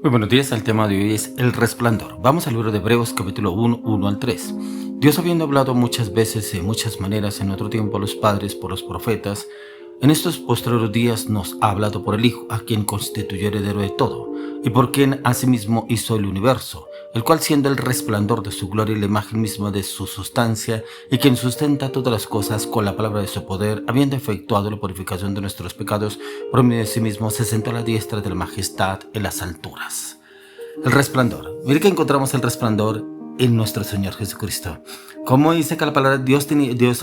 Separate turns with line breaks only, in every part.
Muy buenos días, el tema de hoy es el resplandor. Vamos al libro de Hebreos capítulo 1, 1 al 3. Dios, habiendo hablado muchas veces, de muchas maneras, en otro tiempo a los padres por los profetas, en estos postreros días nos ha hablado por el Hijo, a quien constituyó heredero de todo, y por quien asimismo hizo el universo, el cual siendo el resplandor de su gloria y la imagen misma de su sustancia, y quien sustenta todas las cosas con la palabra de su poder, habiendo efectuado la purificación de nuestros pecados, por medio de sí mismo se sentó a la diestra de la majestad en las alturas. El resplandor. Mire que encontramos el resplandor en nuestro Señor Jesucristo. Como dice que la palabra Dios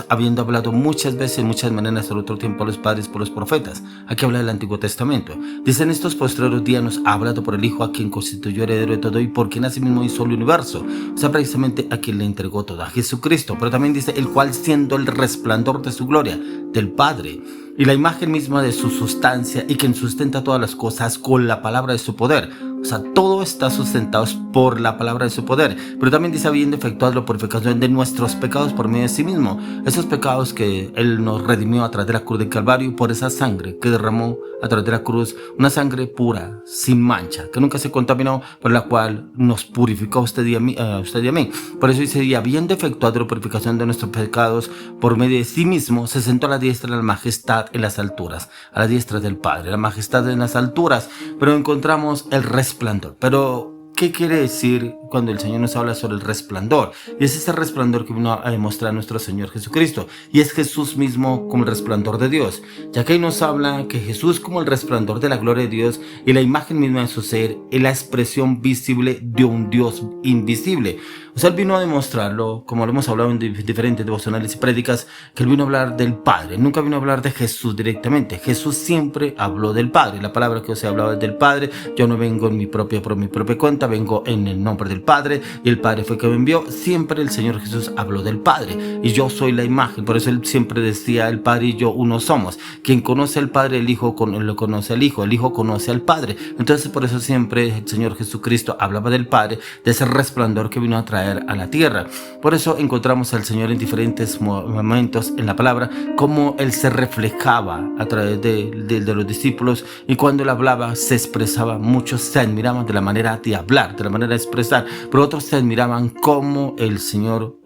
habiendo hablado muchas veces, en muchas maneras, al otro tiempo a los padres por los profetas. Aquí habla del Antiguo Testamento. Dice: en estos postreros días nos ha hablado por el Hijo, a quien constituyó heredero de todo y por quien asimismo hizo el universo. O sea, precisamente a quien le entregó todo, a Jesucristo. Pero también dice: el cual siendo el resplandor de su gloria, del Padre, y la imagen misma de su sustancia, y quien sustenta todas las cosas con la palabra de su poder. O sea, todo está sustentado por la palabra de su poder. Pero también dice: habiendo efectuado la purificación de nuestros pecados por medio de sí mismo. Esos pecados que Él nos redimió a través de la cruz del Calvario, por esa sangre que derramó a través de la cruz, una sangre pura, sin mancha, que nunca se contaminó, por la cual nos purificó a usted y a mí. Por eso dice: y habiendo efectuado la purificación de nuestros pecados por medio de sí mismo, se sentó a la diestra de la majestad en las alturas, a la diestra del Padre, la majestad en las alturas. Pero encontramos el resplandor. Pero ¿qué quiere decir cuando el Señor nos habla sobre el resplandor? Y es ese resplandor que vino a demostrar nuestro Señor Jesucristo. Y es Jesús mismo como el resplandor de Dios. Ya que ahí nos habla que Jesús como el resplandor de la gloria de Dios y la imagen misma de su ser es la expresión visible de un Dios invisible. O sea, Él vino a demostrarlo, como lo hemos hablado en diferentes devocionales y prédicas, que Él vino a hablar del Padre. Nunca vino a hablar de Jesús directamente. Jesús siempre habló del Padre. La palabra que se hablaba es del Padre. Yo no vengo por mi propia cuenta, vengo en el nombre del Padre, y el Padre fue que me envió. Siempre el Señor Jesús habló del Padre, y yo soy la imagen. Por eso Él siempre decía: el Padre y yo uno somos. Quien conoce al Padre, el Hijo lo conoce al Hijo, el Hijo conoce al Padre. Entonces por eso siempre el Señor Jesucristo hablaba del Padre, de ese resplandor que vino a traer a la tierra. Por eso encontramos al Señor en diferentes momentos en la palabra, como Él se reflejaba a través de los discípulos, y cuando Él hablaba se expresaba. Muchos se admiraban de la manera de hablar, de la manera de expresar, pero otros se admiraban cómo el Señor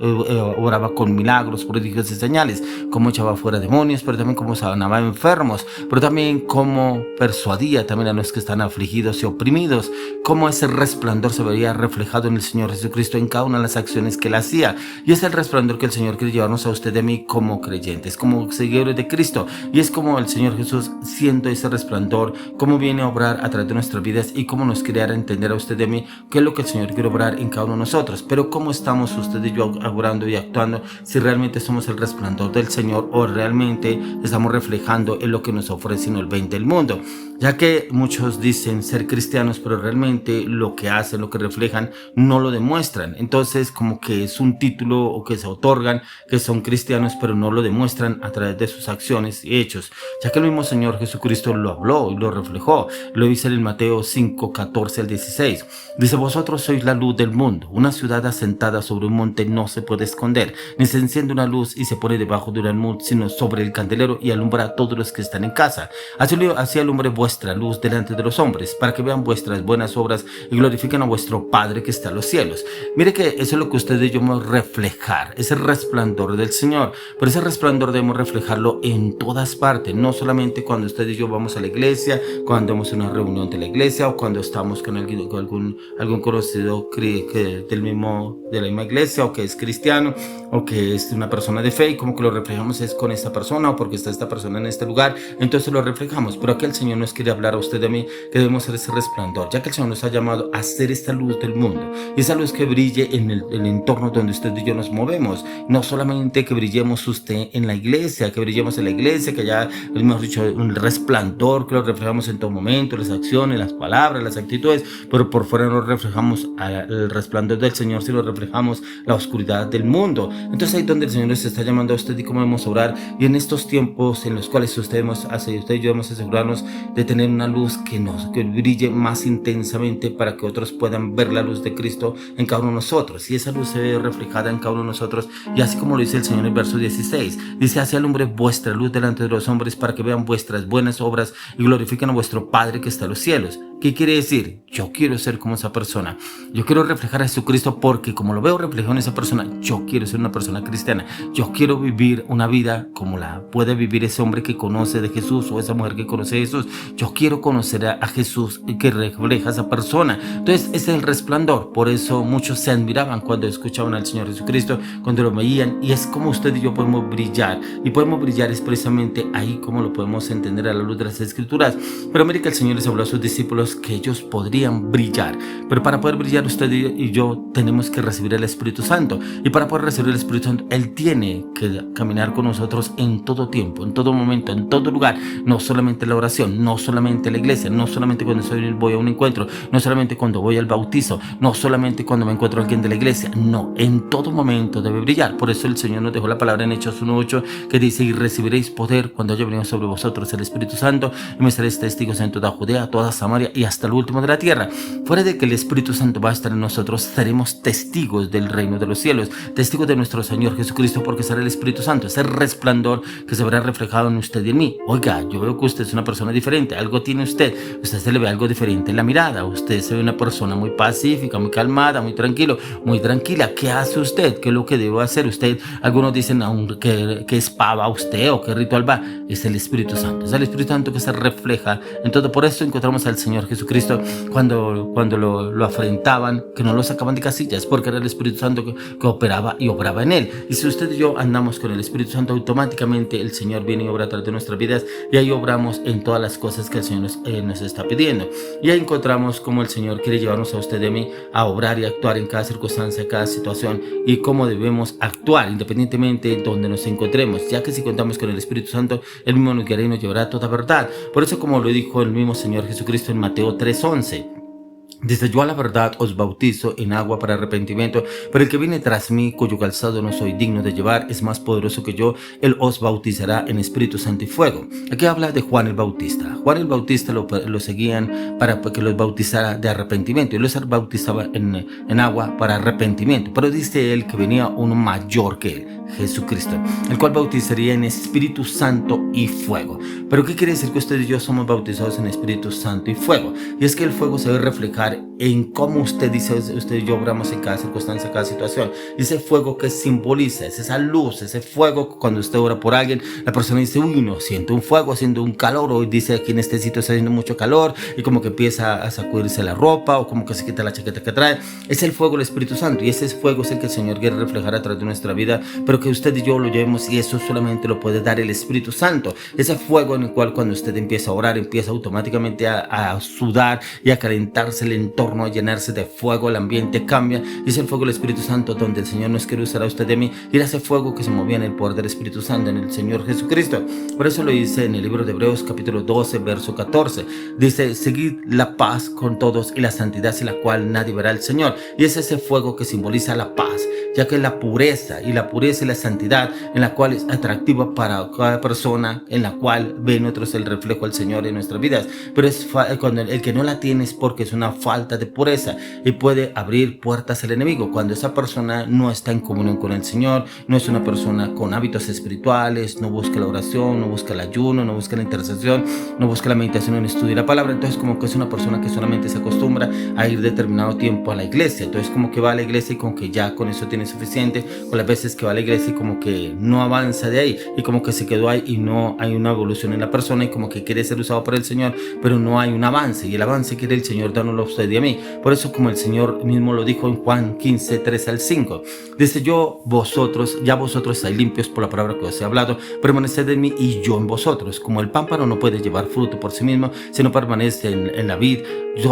oraba con milagros, prodigios y señales, cómo echaba fuera demonios, pero también cómo sanaba enfermos, pero también cómo persuadía también a los que están afligidos y oprimidos, cómo ese resplandor se veía reflejado en el Señor Jesucristo en cada una de las acciones que Él hacía. Y es el resplandor que el Señor quiere llevarnos a usted y a mí como creyentes, como seguidores de Cristo. Y es como el Señor Jesús, siendo ese resplandor, cómo viene a obrar a través de nuestras vidas y cómo nos quiere dar a entender a usted y a mí qué es lo que el Señor quiere obrar en cada uno de nosotros. Pero cómo estamos usted y yo obrando y actuando, si realmente somos el resplandor del Señor o realmente estamos reflejando en lo que nos ofrece y nos vende el mundo. Ya que muchos dicen ser cristianos, pero realmente lo que hacen, lo que reflejan, no lo demuestran. Entonces, como que es un título o que se otorgan que son cristianos, pero no lo demuestran a través de sus acciones y hechos. Ya que el mismo Señor Jesucristo lo habló y lo reflejó. Lo dice en Mateo 5, 14 al 16. Dice: vosotros sois la luz del mundo. Una ciudad asentada sobre un monte no se puede esconder, ni se enciende una luz y se pone debajo de un almud, sino sobre el candelero, y alumbra a todos los que están en casa. Así alumbre vuestra luz delante de los hombres, para que vean vuestras buenas obras y glorifiquen a vuestro Padre que está en los cielos. Mire que eso es lo que ustedes y yo debemos reflejar, ese resplandor del Señor. Pero ese resplandor debemos reflejarlo en todas partes, no solamente cuando usted y yo vamos a la iglesia, cuando vamos a una reunión de la iglesia, o cuando estamos con algún conocido de la misma iglesia, o que es cristiano, o que es una persona de fe, y como que lo reflejamos es con esta persona, o porque está esta persona en este lugar, entonces lo reflejamos. Pero aquí el Señor nos quiere hablar a usted y a mí que debemos ser ese resplandor, ya que el Señor nos ha llamado a ser esta luz del mundo, y esa luz que brille en el entorno donde usted y yo nos movemos. No solamente que brillemos usted en la iglesia, que brillemos en la iglesia, que ya hemos dicho un resplandor, que lo reflejamos en todo momento, las acciones, las palabras, las actitudes, pero por fuera no reflejamos el resplandor del Señor, sino reflejamos la oscuridad del mundo. Entonces ahí es donde el Señor nos está llamando a usted y cómo debemos orar. Y en estos tiempos en los cuales usted y yo debemos asegurarnos de tener una luz que brille más intensamente, para que otros puedan ver la luz de Cristo en cada uno de nosotros, y esa luz se ve reflejada en cada uno de nosotros. Y así como lo dice el Señor en el verso 16, dice: así alumbre vuestra luz delante de los hombres, para que vean vuestras buenas obras y glorifiquen a vuestro Padre que está en los cielos. ¿Qué quiere decir? Yo quiero ser como esa persona. Yo quiero reflejar a Jesucristo porque como lo veo reflejado en esa persona, yo quiero ser una persona cristiana. Yo quiero vivir una vida como la puede vivir ese hombre que conoce de Jesús o esa mujer que conoce de Jesús. Yo quiero conocer a Jesús y que refleja a esa persona. Entonces ese es el resplandor. Por eso muchos se admiraban cuando escuchaban al Señor Jesucristo, cuando lo veían. Y es como usted y yo podemos brillar. Y podemos brillar es precisamente ahí como lo podemos entender a la luz de las Escrituras. Pero mire que el Señor les habló a sus discípulos que ellos podrían brillar. Pero para poder brillar usted y yo tenemos que recibir el Espíritu Santo. Y para poder recibir el Espíritu Santo, Él tiene que caminar con nosotros en todo tiempo, en todo momento, en todo lugar. No solamente la oración, no solamente la iglesia, no solamente cuando voy a un encuentro, no solamente cuando voy al bautizo, no solamente cuando me encuentro a alguien de la iglesia. No, en todo momento debe brillar. Por eso el Señor nos dejó la palabra en Hechos 1:8 que dice: y recibiréis poder cuando haya venido sobre vosotros el Espíritu Santo, y me seréis testigos en toda Judea, toda Samaria y hasta el último de la tierra. Fuera de que el Espíritu Santo va a estar en nosotros, seremos testigos del reino de los cielos, testigos de nuestro Señor Jesucristo, porque será el Espíritu Santo, ese resplandor que se verá reflejado en usted y en mí. Oiga, yo veo que usted es una persona diferente, algo tiene usted se le ve algo diferente en la mirada, usted se ve una persona muy pacífica, muy calmada, muy tranquilo, muy tranquila. ¿Qué hace usted? ¿Qué es lo que debe hacer usted? Algunos dicen que es pava usted o qué ritual va. Es el Espíritu Santo, es el Espíritu Santo que se refleja en todo. Por eso encontramos al Señor Jesucristo cuando lo afrentaban, que no lo sacaban de casillas, porque era el Espíritu Santo que operaba y obraba en él. Y si usted y yo andamos con el Espíritu Santo, automáticamente el Señor viene y obra a través de nuestras vidas, y ahí obramos en todas las cosas que el Señor nos está pidiendo. Y ahí encontramos cómo el Señor quiere llevarnos a usted y a mí a obrar y actuar en cada circunstancia, cada situación, y cómo debemos actuar independientemente de donde nos encontremos, ya que si contamos con el Espíritu Santo, Él mismo nos guiará y nos llevará a toda verdad. Por eso, como lo dijo el mismo Señor Jesucristo en Mateo 3:11, dice: yo a la verdad os bautizo en agua para arrepentimiento, pero el que viene tras mí, cuyo calzado no soy digno de llevar, es más poderoso que yo. Él os bautizará en Espíritu Santo y fuego. Aquí habla de Juan el Bautista. Juan el Bautista lo seguían para que los bautizara de arrepentimiento, y los bautizaba en agua para arrepentimiento. Pero dice él que venía uno mayor que él, Jesucristo, el cual bautizaría en Espíritu Santo y fuego. ¿Pero qué quiere decir? Que usted y yo somos bautizados en Espíritu Santo y fuego. Y es que el fuego se debe reflejar en cómo usted y yo obramos en cada circunstancia, cada situación. Y ese fuego que simboliza, es esa luz, ese fuego. Cuando usted ora por alguien, la persona dice: uy, no, siento un fuego, siento un calor. Hoy dice: aquí en este sitio está haciendo mucho calor, y como que empieza a sacudirse la ropa, o como que se quita la chaqueta que trae. Es el fuego del Espíritu Santo, y ese fuego es el que el Señor quiere reflejar a través de nuestra vida, pero que usted y yo lo llevemos, y eso solamente lo puede dar el Espíritu Santo. Ese fuego en el cual cuando usted empieza a orar, empieza automáticamente a sudar y a calentarse el entorno, a llenarse de fuego, el ambiente cambia, y es el fuego del Espíritu Santo donde el Señor nos quiere usar a usted de mí, y era ese fuego que se movía en el poder del Espíritu Santo, en el Señor Jesucristo. Por eso lo dice en el libro de Hebreos capítulo 12 verso 14, dice: seguid la paz con todos y la santidad, sin la cual nadie verá al Señor. Y es ese fuego que simboliza la paz, ya que la pureza y la santidad, en la cual es atractiva para cada persona, en la cual ve nosotros el reflejo del Señor en nuestras vidas. Pero es cuando el que no la tiene es porque es una falta de pureza, y puede abrir puertas al enemigo. Cuando esa persona no está en comunión con el Señor, no es una persona con hábitos espirituales, no busca la oración, no busca el ayuno, no busca la intercesión, no busca la meditación en el estudio de la palabra, entonces como que es una persona que solamente se acostumbra a ir determinado tiempo a la iglesia. Entonces como que va a la iglesia y como que ya con eso tiene suficiente, con las veces que va a la iglesia, y como que no avanza de ahí, y como que se quedó ahí y no hay una evolución en la persona, y como que quiere ser usado por el Señor, pero no hay un avance, y el avance quiere el Señor dárnoslo a usted y a mí. Por eso, como el Señor mismo lo dijo en Juan 15, 3 al 5, dice: vosotros estáis limpios por la palabra que os he hablado, permaneced en mí y yo en vosotros. Como el pámpano no puede llevar fruto por sí mismo si no permanece en la vid,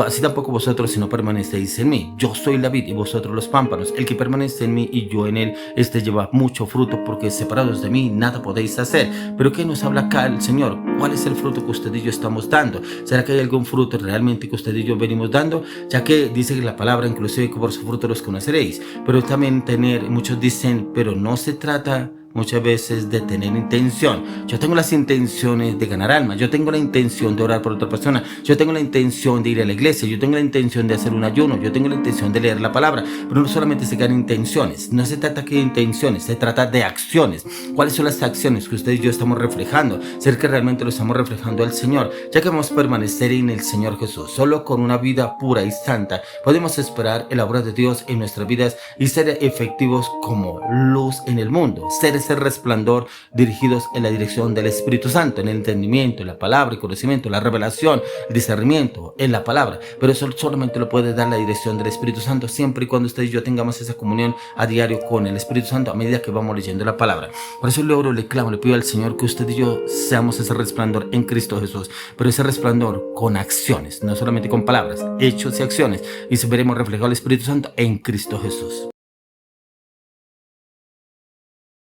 así tampoco vosotros si no permanecéis en mí. Yo soy la vid y vosotros los pámpanos. El que permanece en mí y yo en él, este lleva mucho fruto, porque separados de mí nada podéis hacer. Pero ¿qué nos habla acá el Señor? ¿Cuál es el fruto que usted y yo estamos dando? ¿Será que hay algún fruto realmente que usted y yo venimos dando? Ya que dice la palabra, inclusive, que por su fruto los conoceréis. Pero también muchos dicen: pero no se trata muchas veces de tener intención. Yo tengo las intenciones de ganar alma, yo tengo la intención de orar por otra persona, yo tengo la intención de ir a la iglesia, yo tengo la intención de hacer un ayuno, yo tengo la intención de leer la palabra, pero no solamente se quedan intenciones, no se trata aquí de intenciones, se trata de acciones. ¿Cuáles son las acciones que usted y yo estamos reflejando? Ser que realmente lo estamos reflejando al Señor, ya que vamos a permanecer en el Señor Jesús. Solo con una vida pura y santa podemos esperar el obra de Dios en nuestras vidas y ser efectivos como luz en el mundo, ser ese resplandor dirigidos en la dirección del Espíritu Santo, en el entendimiento, en la palabra, el conocimiento, la revelación, el discernimiento en la palabra. Pero eso solamente lo puede dar la dirección del Espíritu Santo, siempre y cuando usted y yo tengamos esa comunión a diario con el Espíritu Santo a medida que vamos leyendo la palabra. Por eso le oro, le clamo, le pido al Señor que usted y yo seamos ese resplandor en Cristo Jesús, pero ese resplandor con acciones, no solamente con palabras, hechos y acciones, y veremos reflejado el Espíritu Santo en Cristo Jesús.